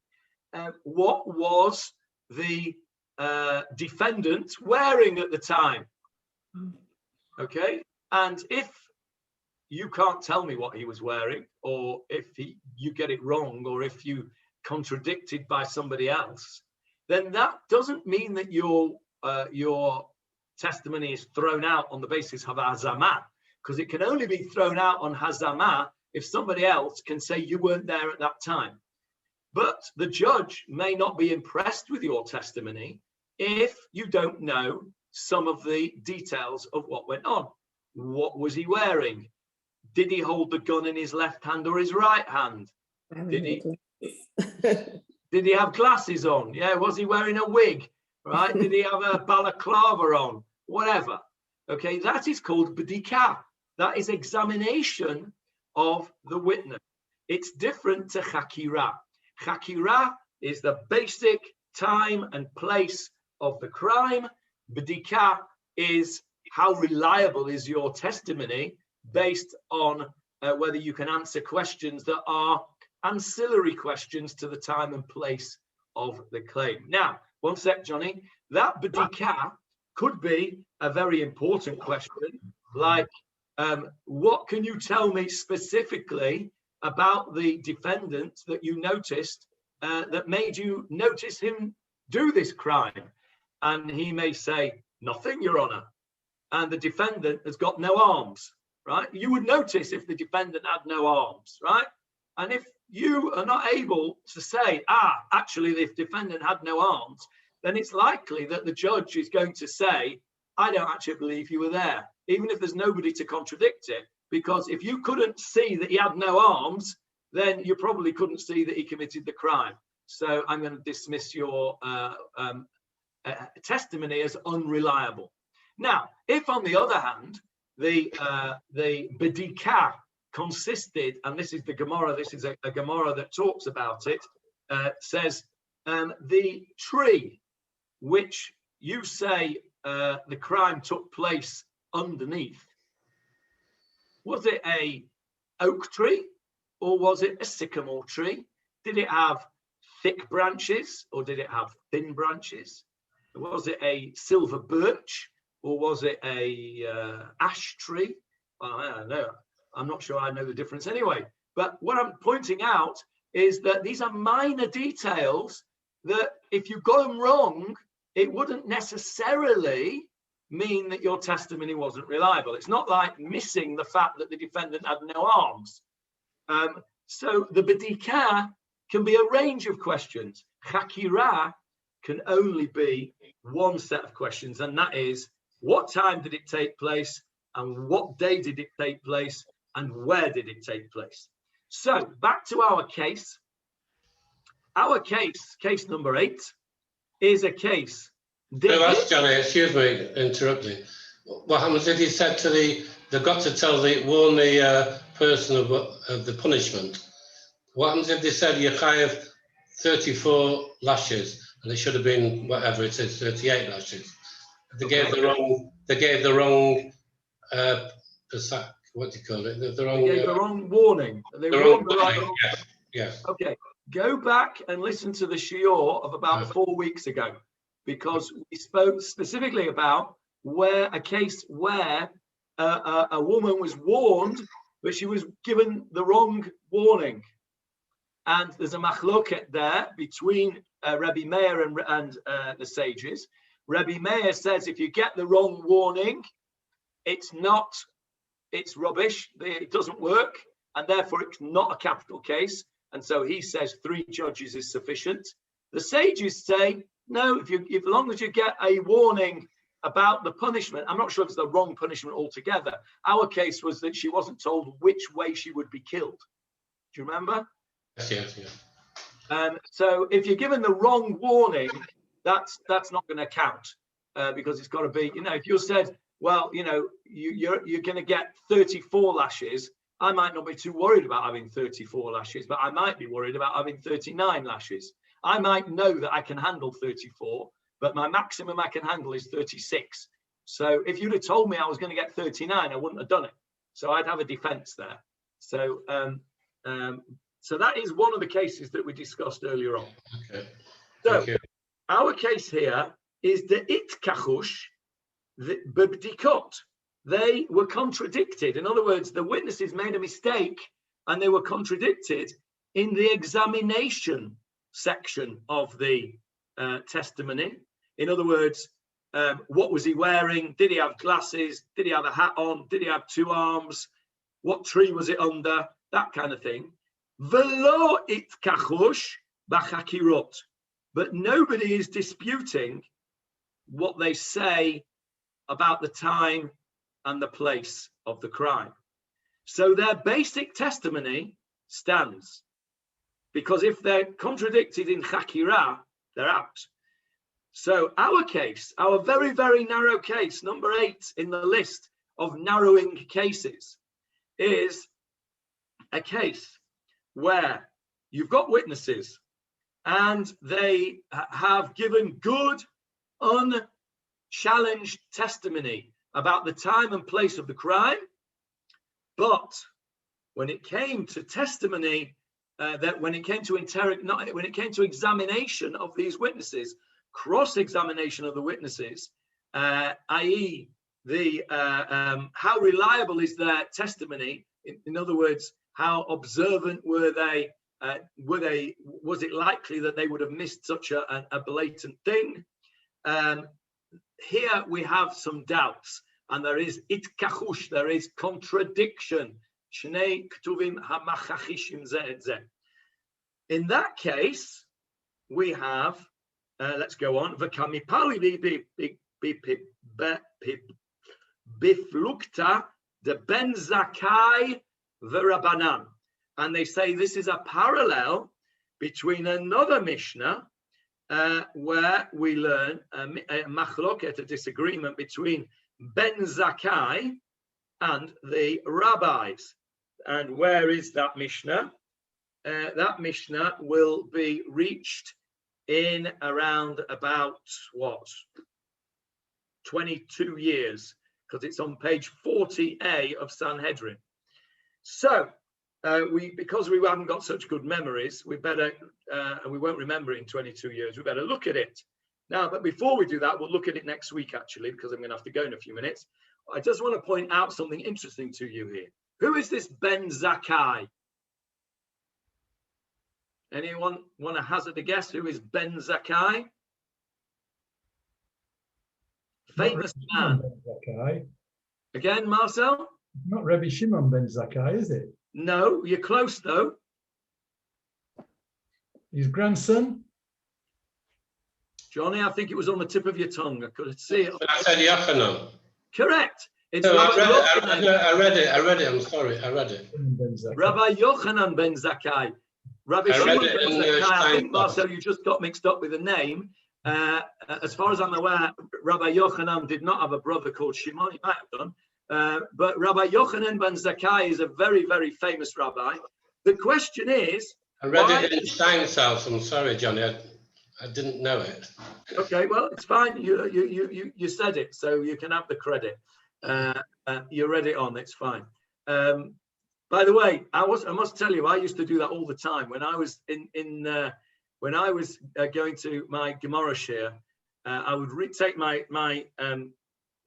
What was the defendant wearing at the time? Okay, and if you can't tell me what he was wearing, or if you get it wrong, or if you contradicted by somebody else, then that doesn't mean that your testimony is thrown out on the basis of azama, because it can only be thrown out on hazama if somebody else can say you weren't there at that time. But the judge may not be impressed with your testimony if you don't know some of the details of what went on. What was he wearing? Did he hold the gun in his left hand or his right hand? Did he have glasses on? Yeah, was he wearing a wig? Right? Did he have a balaclava on? Whatever. Okay, that is called b'dika. That is examination of the witness. It's different to chakira. Chakira is the basic time and place of the crime. B'dika is how reliable is your testimony based on whether you can answer questions that are ancillary questions to the time and place of the claim. Now, one sec, Johnny. That b'dika could be a very important question, like, what can you tell me specifically about the defendant that you noticed that made you notice him do this crime? And he may say, nothing, Your Honor. And the defendant has got no arms, right? You would notice if the defendant had no arms, right? And if you are not able to say, actually, the defendant had no arms, then it's likely that the judge is going to say, I don't actually believe you were there, even if there's nobody to contradict it. Because if you couldn't see that he had no arms, then you probably couldn't see that he committed the crime. So I'm going to dismiss your testimony as unreliable. Now, if on the other hand, the b'dika consisted, and this is the Gemarah, this is a Gemarah that talks about it, says the tree which you say the crime took place underneath, was it a oak tree or was it a sycamore tree? Did it have thick branches or did it have thin branches? Was it a silver birch or was it a ash tree? Well, I don't know. I'm not sure I know the difference anyway. But what I'm pointing out is that these are minor details that if you got them wrong, it wouldn't necessarily mean that your testimony wasn't reliable. It's not like missing the fact that the defendant had no arms. So the b'dika can be a range of questions. Chakira can only be one set of questions, and that is, what time did it take place, and what day did it take place, and where did it take place? So back to our case. Our case number 8, is a case. That's Johnny, excuse me, interrupting. What happens if he said to they've got to warn the person of the punishment? What happens if they said you have 34 lashes and it should have been whatever it is, 38 lashes? They gave the wrong what do you call it? The wrong warning. The wrong warning. Yes. Okay. Go back and listen to the shiur of about 4 weeks ago, because we spoke specifically about a case where a woman was warned, but she was given the wrong warning. And there's a machloket there between Rabbi Meir and the sages. Rabbi Meir says if you get the wrong warning, it's rubbish, it doesn't work, and therefore it's not a capital case. And so he says 3 judges is sufficient. The sages say, no, if long as you get a warning about the punishment, I'm not sure if it's the wrong punishment altogether. Our case was that she wasn't told which way she would be killed. Do you remember? Yes. So if you're given the wrong warning, that's not going to count because it's got to be, if you said, well, you're going to get 34 lashes, I might not be too worried about having 34 lashes, but I might be worried about having 39 lashes. I might know that I can handle 34, but my maximum I can handle is 36. So if you'd have told me I was going to get 39, I wouldn't have done it. So I'd have a defense there. So so that is one of the cases that we discussed earlier on. Okay. So our case here is the itkachush, the b'bdikot. They were contradicted. In other words, the witnesses made a mistake and they were contradicted in the examination section of the testimony. In other words, What was he wearing? Did he have glasses? Did he have a hat on? Did he have two arms? What tree was it under? That kind of thing. Velo itkachush b'chakirot. But nobody is disputing what they say about the time and the place of the crime. So their basic testimony stands. Because if they're contradicted in Chakirah, they're out. So our case, our very, very narrow case, number 8 in the list of narrowing cases, is a case where you've got witnesses and they have given good, unchallenged testimony about the time and place of the crime. But when it came to testimony, when it came to examination of these witnesses, cross-examination of the witnesses, i.e., how reliable is their testimony? In other words, how observant were they? Was it likely that they would have missed such a blatant thing? Here we have some doubts, and there is itkachush, there is contradiction. In that case, we have, let's go on, biflukta de ben Zakkai v'Rabanan. And they say this is a parallel between another Mishnah where we learn a machloket, a disagreement between Ben Zakkai and the rabbis. And where is that Mishnah? That Mishnah will be reached in around about, 22 years, because it's on page 40a of Sanhedrin. So, because we haven't got such good memories, we better, and we won't remember it in 22 years, we better look at it. Now, but before we do that, we'll look at it next week, actually, because I'm going to have to go in a few minutes. I just want to point out something interesting to you here. Who is this Ben Zakkai? Anyone want to hazard a guess who is Ben Zakkai? Famous man. Again, Marcel? Not Rabbi Shimon Ben Zakkai, is it? No, you're close though. His grandson? Johnny, I think it was on the tip of your tongue. I could see it. I said Yochanan. Correct. It's No, Rabbi I read it. I'm sorry. I read it. Rabbi Yochanan Ben Zakkai. Rabbi Shimon Ben Zakkai. I think, Marcel, you just got mixed up with the name. As far as I'm aware, Rabbi Yochanan did not have a brother called Shimon. He might have done. But Rabbi Yochanan Ben Zakkai is a very, very famous rabbi. The question is... I read it in Stein's house. I'm sorry, Johnny. I didn't know it. Okay, well, it's fine. You said it, so you can have the credit. You read it on. It's fine. By the way, I must tell you, I used to do that all the time when I was when I was going to my Gemarah share. I would take my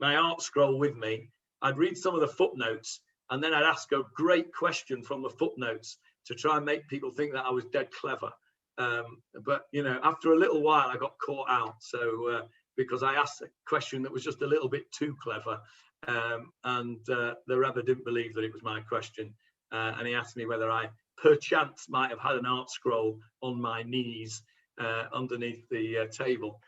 art scroll with me. I'd read some of the footnotes, and then I'd ask a great question from the footnotes to try and make people think that I was dead clever. But you know, after a little while, I got caught out. So because I asked a question that was just a little bit too clever, and the Rebbe didn't believe that it was my question, and he asked me whether I perchance might have had an art scroll on my knees underneath the table.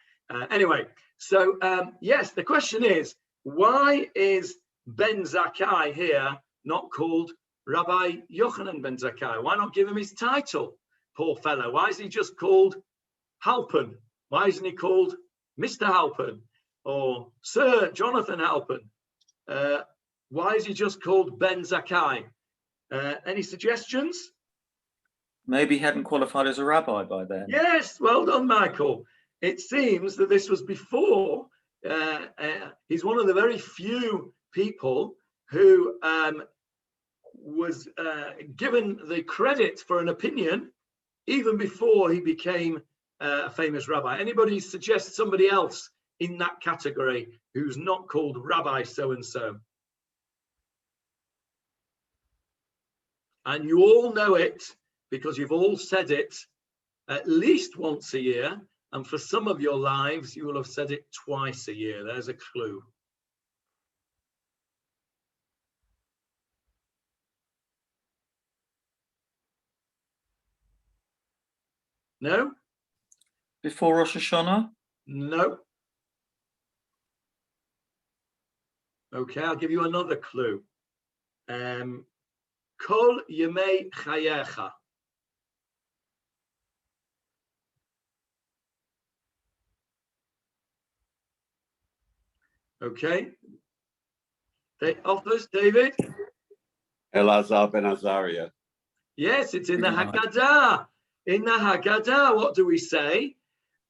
Anyway, so yes, the question is, why is Ben Zakkai here not called Rabbi Yochanan Ben Zakkai? Why not give him his title? Poor fellow. Why is he just called Halpern? Why isn't he called Mr. Halpern or Sir Jonathan Halpern? Why is he just called Ben Zakkai? Any suggestions? Maybe he hadn't qualified as a rabbi by then. Yes, well done, Michael. It seems that this was before. He's one of the very few people who was given the credit for an opinion even before he became a famous rabbi. Anybody suggest somebody else in that category who's not called Rabbi so-and-so? And you all know it because you've all said it at least once a year, And for some of your lives, you will have said it twice a year. There's a clue. No? Before Rosh Hashanah? No. Okay, I'll give you another clue. Kol Yemei Chayecha. Okay. Offers, David? Elazar ben Azariah. Yes, it's in the Haggadah. In the Haggadah, what do we say?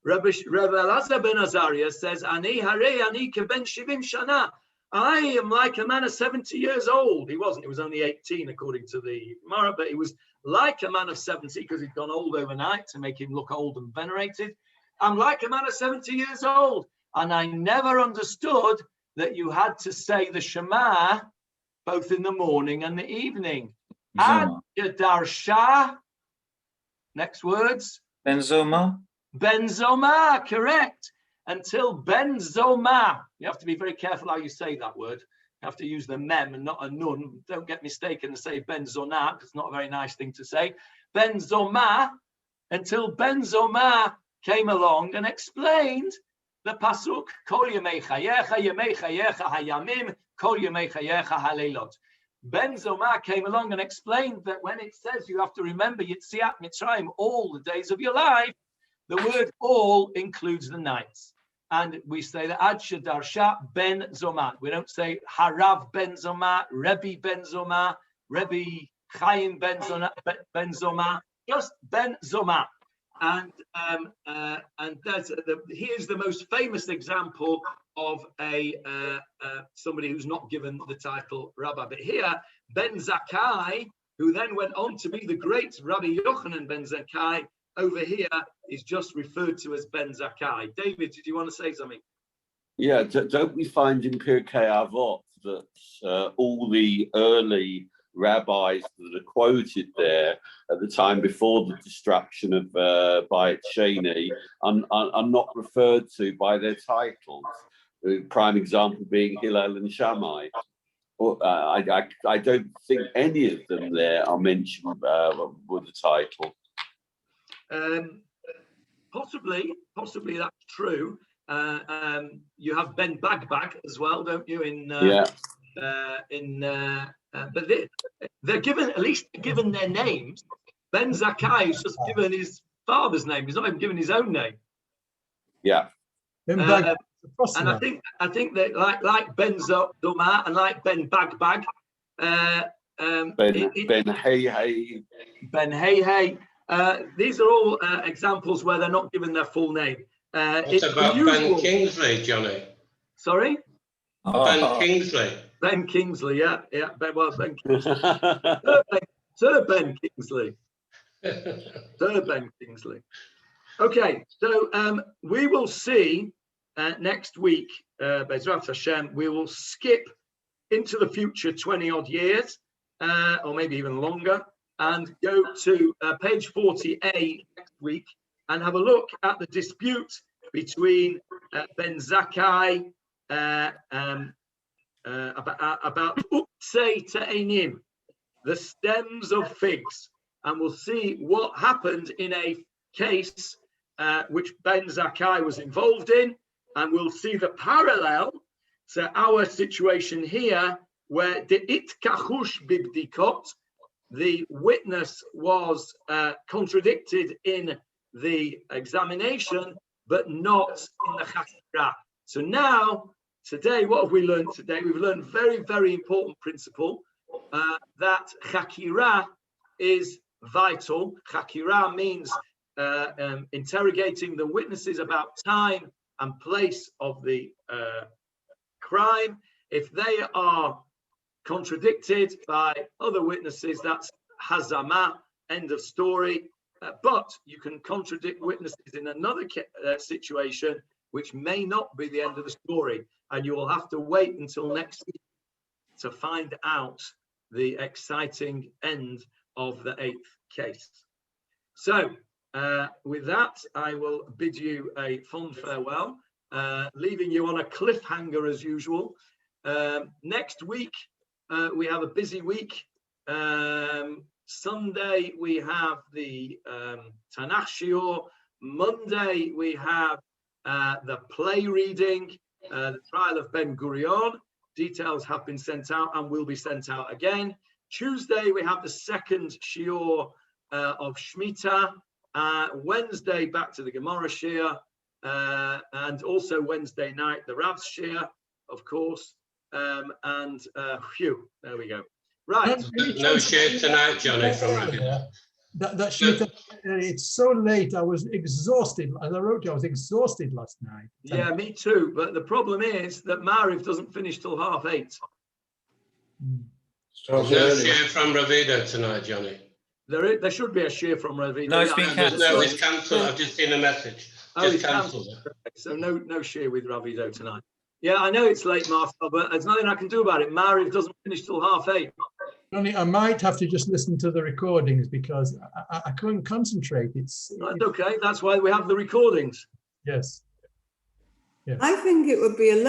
Rabbi Elazar ben Azariah says, Ani harei ani keben shivim shana. I am like a man of 70 years old. He wasn't, he was only 18 according to the Gemarah, but he was like a man of 70 because he'd gone old overnight to make him look old and venerated. I'm like a man of 70 years old. And I never understood that you had to say the Shema both in the morning and the evening. Ad Darsha. Next words. Benzoma. Benzoma, correct. Until Benzoma. You have to be very careful how you say that word. You have to use the mem and not a nun. Don't get mistaken to say Benzona, because it's not a very nice thing to say. Benzoma, until Benzoma came along and explained the pasuk, Kol yemei chayecha hayamim, Kol yemei chayecha haleilot. Benzoma came along and explained that when it says you have to remember Yetziat Mitzrayim all the days of your life, the word all includes the nights. And we say that Ad Shadarsha Ben Zoma. We don't say Harav Ben Zoma, Rebbe Ben Zoma, Rebbe Chaim Ben Zoma, just Ben Zoma. And here's the most famous example of somebody who's not given the title Rabbi. But here, Ben Zakkai, who then went on to be the great Rabbi Yochanan Ben Zakkai, over here is just referred to as Ben Zakkai. David, did you want to say something? Yeah, don't we find in Pirkei Avot that all the early rabbis that are quoted there at the time before the destruction of Beit Sheni are not referred to by their titles? The prime example being Hillel and Shammai. I don't think any of them there are mentioned with the title. Possibly that's true. You have Ben Bagbag as well, don't you? But they're given, at least given their names. Ben Zakkai is just given his father's name. He's not even given his own name. Yeah. And I think that like Ben Zoma and like Ben Bagbag, Ben Hey. Ben Hey. These are all examples where they're not given their full name. What about Ben Kingsley, Johnny? Sorry? Ben Kingsley. Ben Kingsley, yeah. Ben Kingsley. Sir Ben Kingsley. Sir Ben Kingsley. Okay, so we will see next week, Bezrat Hashem, we will skip into the future 20 odd years, or maybe even longer, and go to page 40a next week and have a look at the dispute between Ben Zakkai about Uksei Te'enim, the stems of figs. And we'll see what happened in a case which Ben Zakkai was involved in. And we'll see the parallel to our situation here, where the itkachush bibdikot, the witness was contradicted in the examination, but not in the chakira. So now, today, what have we learned today? We've learned very, very important principle that chakira is vital. Chakira means interrogating the witnesses about time and place of the crime. If they are contradicted by other witnesses, that's hazama, end of story. But you can contradict witnesses in another situation, which may not be the end of the story. And you will have to wait until next week to find out the exciting end of the 8th case. So With that, I will bid you a fond farewell, leaving you on a cliffhanger as usual. Next week, we have a busy week. Sunday, we have the Tanakh Shiur. Monday, we have the play reading, the trial of Ben Gurion. Details have been sent out and will be sent out again. Tuesday, we have the second Shiur of Shemitah. Wednesday, back to the Gemarah Shiur. And also Wednesday night, the Rav's Shiur, of course. Phew, there we go. Right. No share tonight, Johnny, from Ravina. That Shemitah, it's so late. I was exhausted. As I wrote you, I was exhausted last night. Yeah, me too. But the problem is that Mariv doesn't finish till 8:30. No share from Ravina tonight, Johnny. There should be a share from Ravina. No, it's been cancelled. No, it's cancelled. I've just seen a message. Just cancelled it. So no share with Ravido tonight. Yeah, I know it's late, Marcel, but there's nothing I can do about it. Mariv doesn't finish till 8:30. Johnny, I might have to just listen to the recordings because I couldn't concentrate. It's okay. That's why we have the recordings. Yes. I think it would be a